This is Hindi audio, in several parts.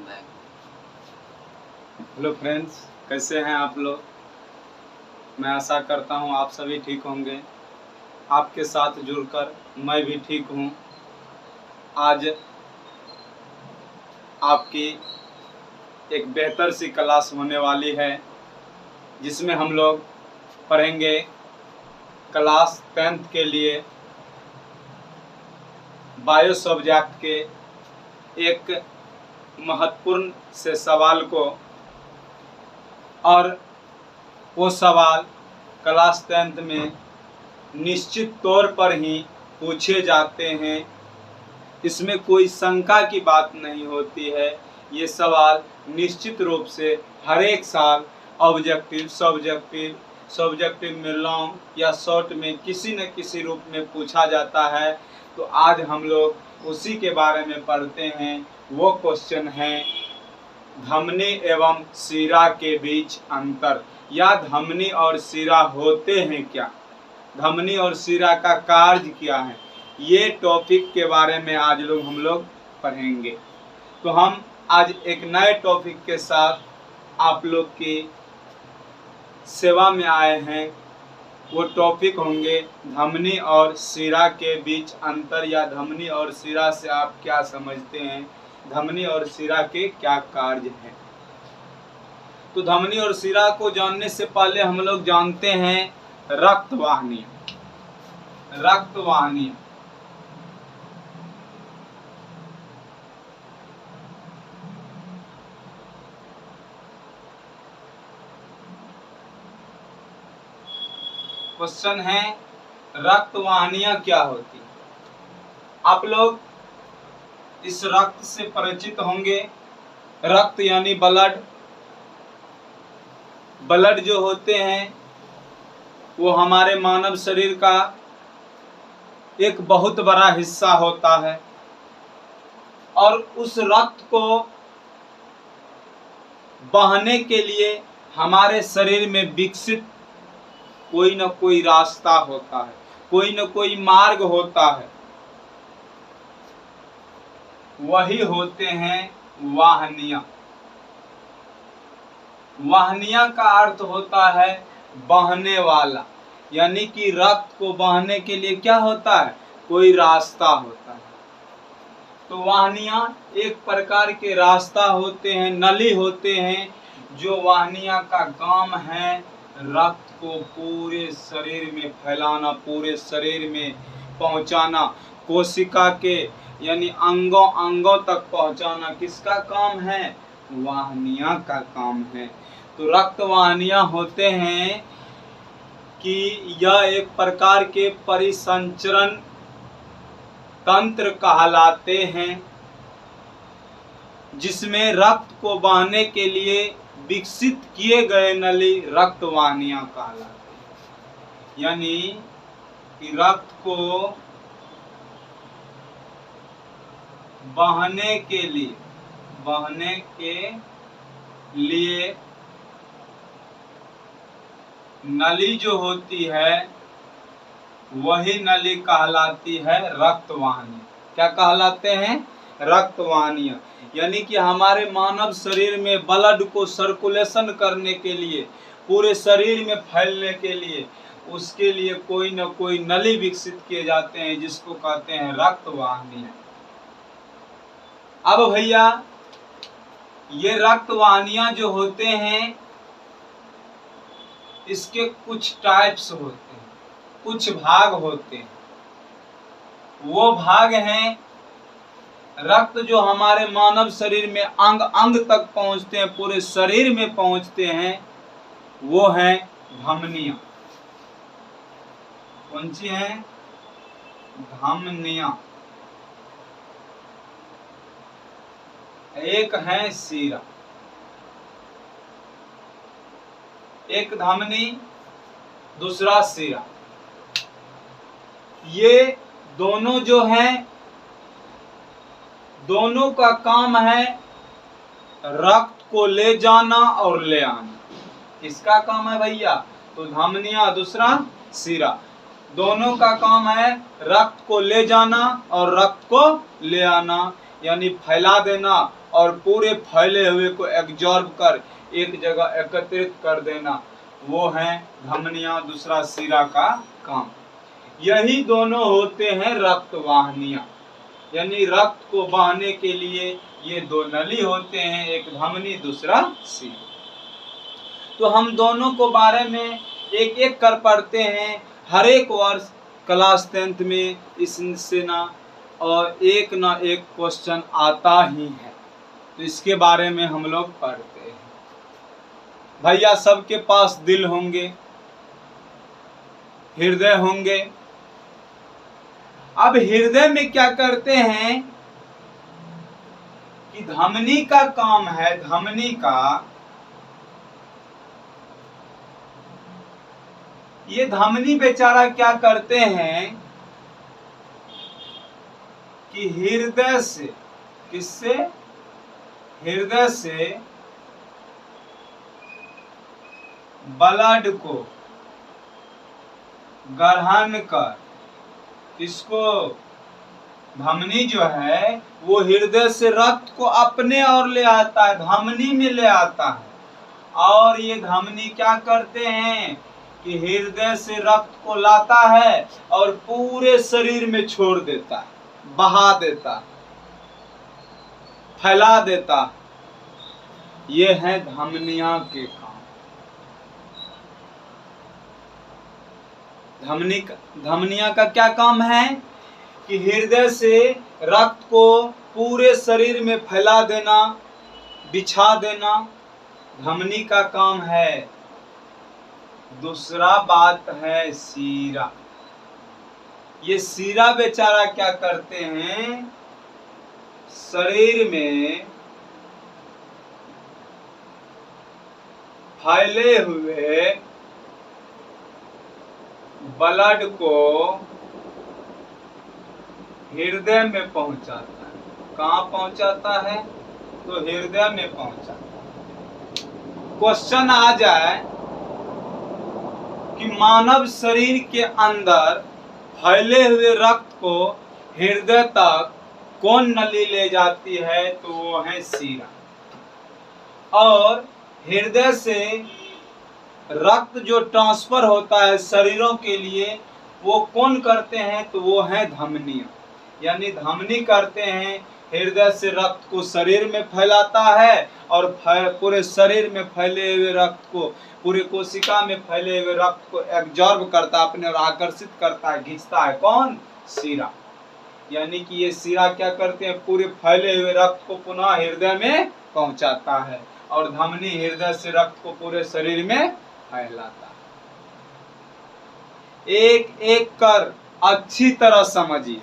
बैक। हेलो फ्रेंड्स, कैसे हैं आप लोग। मैं आशा करता हूं आप सभी ठीक होंगे। आपके साथ जुड़कर मैं भी ठीक हूं। आज आपकी एक बेहतर सी क्लास होने वाली है जिसमें हम लोग पढ़ेंगे क्लास 10th के लिए बायो सब्जेक्ट के एक महत्वपूर्ण से सवाल को, और वो सवाल क्लास 10th में निश्चित तौर पर ही पूछे जाते हैं। इसमें कोई शंका की बात नहीं होती है। ये सवाल निश्चित रूप से हर एक साल ऑब्जेक्टिव, सब्जेक्टिव में लॉन्ग या शॉर्ट में किसी न किसी रूप में पूछा जाता है। तो आज हम लोग उसी के बारे में पढ़ते हैं। वो क्वेश्चन है धमनी एवं शिरा के बीच अंतर, या धमनी और शिरा होते हैं क्या, धमनी और शिरा का कार्य क्या है, ये टॉपिक के बारे में आज हम लोग पढ़ेंगे। तो हम आज एक नए टॉपिक के साथ आप लोग की सेवा में आए हैं। वो टॉपिक होंगे धमनी और शिरा के बीच अंतर, या धमनी और शिरा से आप क्या समझते हैं, धमनी और शिरा के क्या कार्य हैं। तो धमनी और शिरा को जानने से पहले हम लोग जानते हैं रक्तवाहिनी। रक्तवाहिनी क्वेश्चन है रक्तवाहिनियां क्या होती। आप लोग इस रक्त से परिचित होंगे। रक्त यानी ब्लड। ब्लड जो होते हैं वो हमारे मानव शरीर का एक बहुत बड़ा हिस्सा होता है, और उस रक्त को बहने के लिए हमारे शरीर में विकसित कोई न कोई रास्ता होता है, कोई न कोई मार्ग होता है। वही होते हैं वाहिनियां। वाहिनियां का अर्थ होता है बहने वाला, यानी कि रक्त को बहने के लिए क्या होता है, कोई रास्ता होता है। तो वाहिनियां एक प्रकार के रास्ता होते हैं, नली होते हैं, जो वाहिनियां का काम है रक्त को पूरे शरीर में फैलाना, पूरे शरीर में पहुंचाना, कोशिका के यानी अंगों अंगों तक पहुंचाना। किसका काम है, वाहिनियां का काम है। तो रक्तवाहिनियां होते हैं कि यह एक प्रकार के परिसंचरण तंत्र कहलाते हैं, जिसमें रक्त को बहने के लिए विकसित किए गए नली रक्तवाहिनियां कहलाते हैं। यानी कि रक्त को बहने के लिए नली जो होती है वही नली कहलाती है रक्तवाहिनी। क्या कहलाते हैं, रक्तवाहिनियां। यानी कि हमारे मानव शरीर में ब्लड को सर्कुलेशन करने के लिए, पूरे शरीर में फैलने के लिए, उसके लिए कोई न कोई नली विकसित किए जाते हैं, जिसको कहते हैं रक्तवाहिनियां। अब भैया ये रक्तवाहिनियां जो होते हैं इसके कुछ टाइप्स होते हैं, कुछ भाग होते हैं। वो भाग हैं रक्त जो हमारे मानव शरीर में अंग अंग तक पहुंचते हैं, पूरे शरीर में पहुंचते हैं, वो हैं धमनियां। कौन सी हैं, धमनियां। एक है शिरा। एक धमनी, दूसरा शिरा। ये दोनों जो हैं, दोनों का काम है रक्त को ले जाना और ले आना। किसका काम है भैया, तो धमनियां, दूसरा शिरा, दोनों का काम है रक्त को ले जाना और रक्त को ले आना। यानी फैला देना और पूरे फैले हुए को एब्जॉर्ब कर एक जगह एकत्रित कर देना, वो है धमनियां, दूसरा शिरा का काम। यही दोनों होते हैं रक्त वाहिनियां, यानी रक्त को बहने के लिए ये दो नली होते हैं, एक धमनी दूसरा शिरा। तो हम दोनों को बारे में एक एक कर पढ़ते हैं हर एक वर्ष क्लास 10th में, इससे ना और एक ना एक क्वेश्चन आता ही है, तो इसके बारे में हम लोग पढ़ते हैं। भैया सबके पास दिल होंगे, हृदय होंगे। अब हृदय में क्या करते हैं कि धमनी का काम है, धमनी का, ये धमनी बेचारा क्या करते हैं कि हृदय से, किससे, हृदय से ब्लड को ग्रहण कर, इसको धमनी जो है वो हृदय से रक्त को अपने ओर ले आता है, धमनी में ले आता है। और ये धमनी क्या करते हैं कि हृदय से रक्त को लाता है और पूरे शरीर में छोड़ देता है, बहा देता, फैला देता। ये है धमनियां के काम। धमनियां का क्या काम है कि हृदय से रक्त को पूरे शरीर में फैला देना, बिछा देना, धमनी का काम है। दूसरा बात है शिरा। ये शिरा बेचारा क्या करते हैं, शरीर में फैले हुए ब्लड को हृदय में पहुंचाता है। कहाँ पहुंचाता है, तो हृदय में पहुंचाता है। क्वेश्चन आ जाए कि मानव शरीर के अंदर फैले हुए रक्त को हृदय तक कौन नली ले जाती है, तो वो है शिरा। और हृदय से रक्त जो ट्रांसफर होता है शरीरों के लिए, वो कौन करते हैं, तो वो है धमनियां। यानी धमनी करते हैं, हृदय से रक्त को शरीर में फैलाता है और पूरे शरीर में फैले हुए रक्त को, पूरे कोशिका में फैले हुए रक्त को एब्जॉर्ब करता है, अपने और आकर्षित करता है, खींचता है। कौन, शिरा। यानी कि ये शिरा क्या करते हैं, पूरे फैले हुए रक्त को पुनः हृदय में पहुंचाता है और धमनी हृदय से रक्त को पूरे शरीर में फैलाता है। एक एक कर अच्छी तरह समझिए।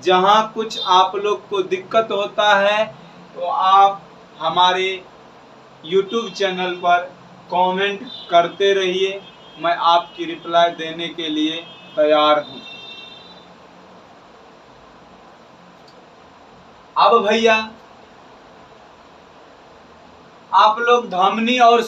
जहां कुछ आप लोग को दिक्कत होता है तो आप हमारे YouTube चैनल पर कमेंट करते रहिए, मैं आपकी रिप्लाई देने के लिए तैयार हूं। अब भैया आप लोग धमनी और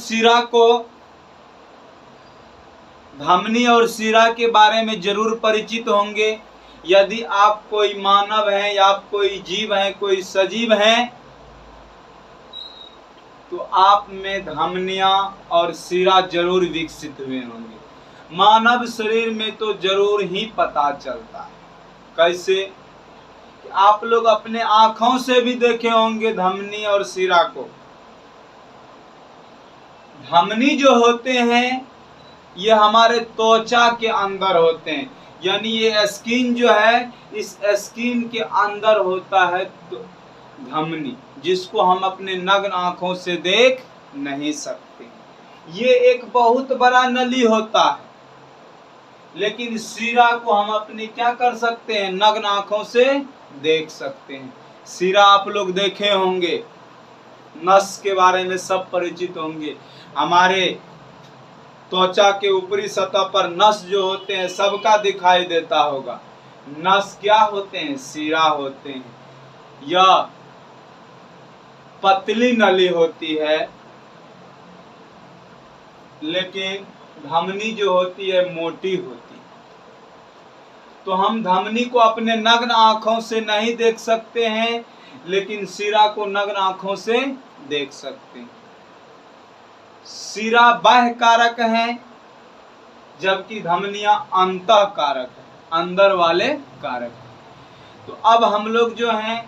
शिरा के बारे में जरूर परिचित होंगे। यदि आप कोई मानव हैं या आप कोई जीव हैं, कोई सजीव हैं, तो आप में धमनियां और शिरा जरूर विकसित हुए होंगे। मानव शरीर में तो जरूर ही पता चलता है। कैसे, कि आप लोग अपने आंखों से भी देखे होंगे धमनी और शिरा को। धमनी जो होते हैं ये हमारे त्वचा के अंदर होते हैं, यानी ये स्किन जो है, इस स्किन के अंदर होता है तो धमनी, जिसको हम अपने नग्न आंखों से देख नहीं सकते। ये एक बहुत बड़ा नली होता है, लेकिन शिरा को हम अपनी क्या कर सकते हैं, नग्न आंखों से देख सकते हैं। शिरा आप लोग देखे होंगे, नस के बारे में सब परिचित होंगे। हमारे त्वचा के ऊपरी सतह पर नस जो होते हैं सबका दिखाई देता होगा। नस क्या होते हैं, शिरा होते हैं। यह पतली नली होती है, लेकिन धमनी जो होती है मोटी होती है। तो हम धमनी को अपने नग्न आंखों से नहीं देख सकते हैं, लेकिन शिरा को नग्न आंखों से देख सकते हैं। शिरा बाह्य कारक है, जबकि धमनियां अंतः कारक है, अंदर वाले कारक है। तो अब हम लोग जो हैं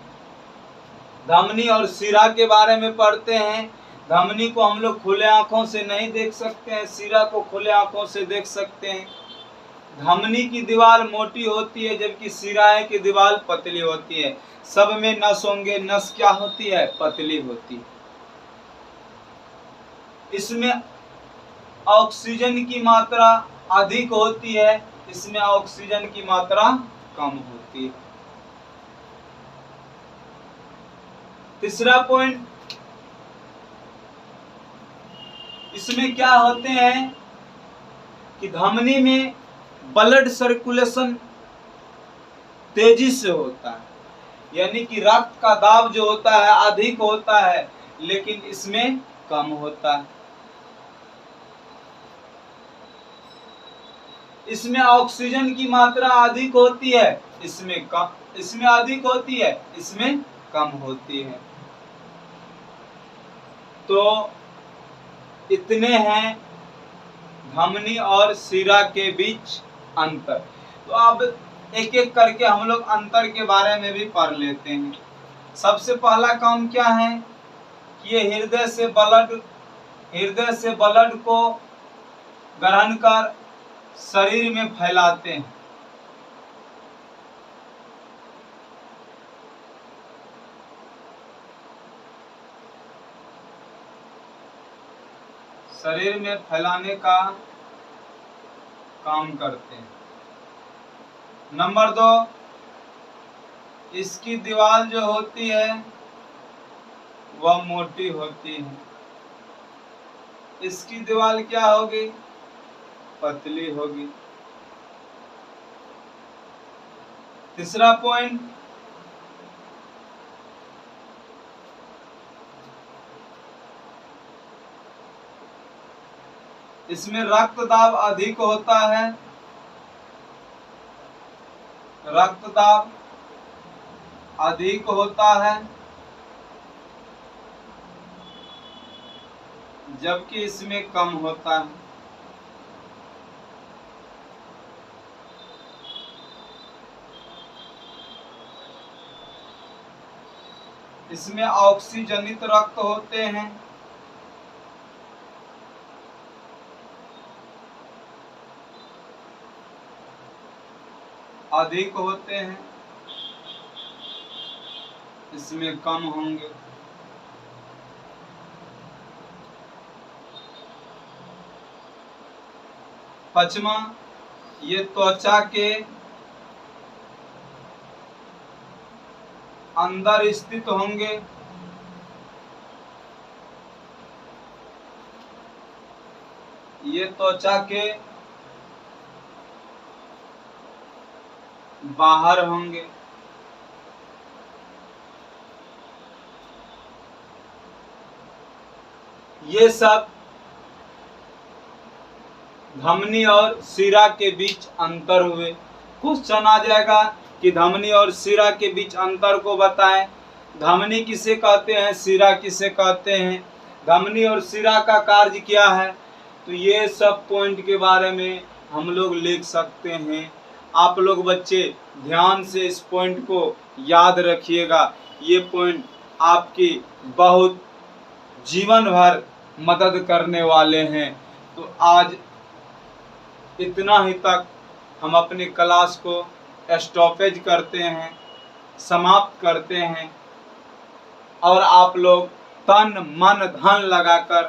धमनी और शिरा के बारे में पढ़ते हैं। धमनी को हम लोग खुले आंखों से नहीं देख सकते हैं, शिरा को खुले आंखों से देख सकते हैं। धमनी की दीवार मोटी होती है, जबकि शिरा की दीवार पतली होती है। सब में नस होंगे, नस क्या होती है? पतली होती है। इसमें ऑक्सीजन की मात्रा अधिक होती है, इसमें ऑक्सीजन की मात्रा कम होती है। तीसरा पॉइंट, इसमें क्या होते हैं कि धमनी में ब्लड सर्कुलेशन तेजी से होता है, यानी कि रक्त का दाब जो होता है अधिक होता है, लेकिन इसमें कम होता है। इसमें ऑक्सीजन की मात्रा अधिक होती है, इसमें कम, इसमें अधिक होती है, इसमें कम होती है। तो इतने हैं धमनी और शिरा के बीच अंतर। तो अब एक एक करके हम लोग अंतर के बारे में भी पढ़ लेते हैं। सबसे पहला काम क्या है कि ये हृदय से ब्लड को ग्रहण कर शरीर में फैलाते हैं। शरीर में फैलाने का काम करते हैं। नंबर 2, इसकी दीवार जो होती है वह मोटी होती है, इसकी दीवार क्या होगी? पतली होगी। तीसरा पॉइंट, इसमें रक्त दाब अधिक होता है, रक्त दाब अधिक होता है, जबकि इसमें कम होता है। इसमें ऑक्सीजनित रक्त होते हैं, अधिक होते हैं, इसमें कम होंगे। पांचवा, ये त्वचा के अंदर स्थित होंगे, ये त्वचा के बाहर होंगे। ये सब धमनी और शिरा के बीच अंतर हुए। क्वेश्चन आ जाएगा कि धमनी और शिरा के बीच अंतर को बताएं। धमनी किसे कहते हैं, शिरा किसे कहते हैं, धमनी और शिरा का कार्य क्या है, तो ये सब पॉइंट के बारे में हम लोग लिख सकते हैं। आप लोग बच्चे ध्यान से इस पॉइंट को याद रखिएगा, ये पॉइंट आपकी बहुत जीवन भर मदद करने वाले हैं। तो आज इतना ही तक हम अपनी क्लास को स्टॉपेज करते हैं, समाप्त करते हैं, और आप लोग तन मन धन लगाकर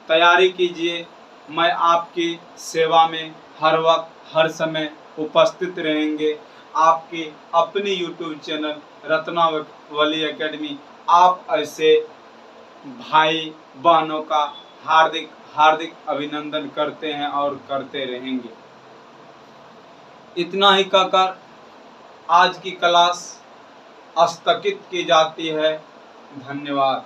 तैयारी कीजिए। मैं आपकी सेवा में हर वक्त हर समय उपस्थित रहेंगे। आपकी अपनी यूट्यूब चैनल रत्नावली एकेडमी आप ऐसे भाई बहनों का हार्दिक हार्दिक अभिनंदन करते हैं और करते रहेंगे। इतना ही कहकर आज की क्लास स्थगित की जाती है। धन्यवाद।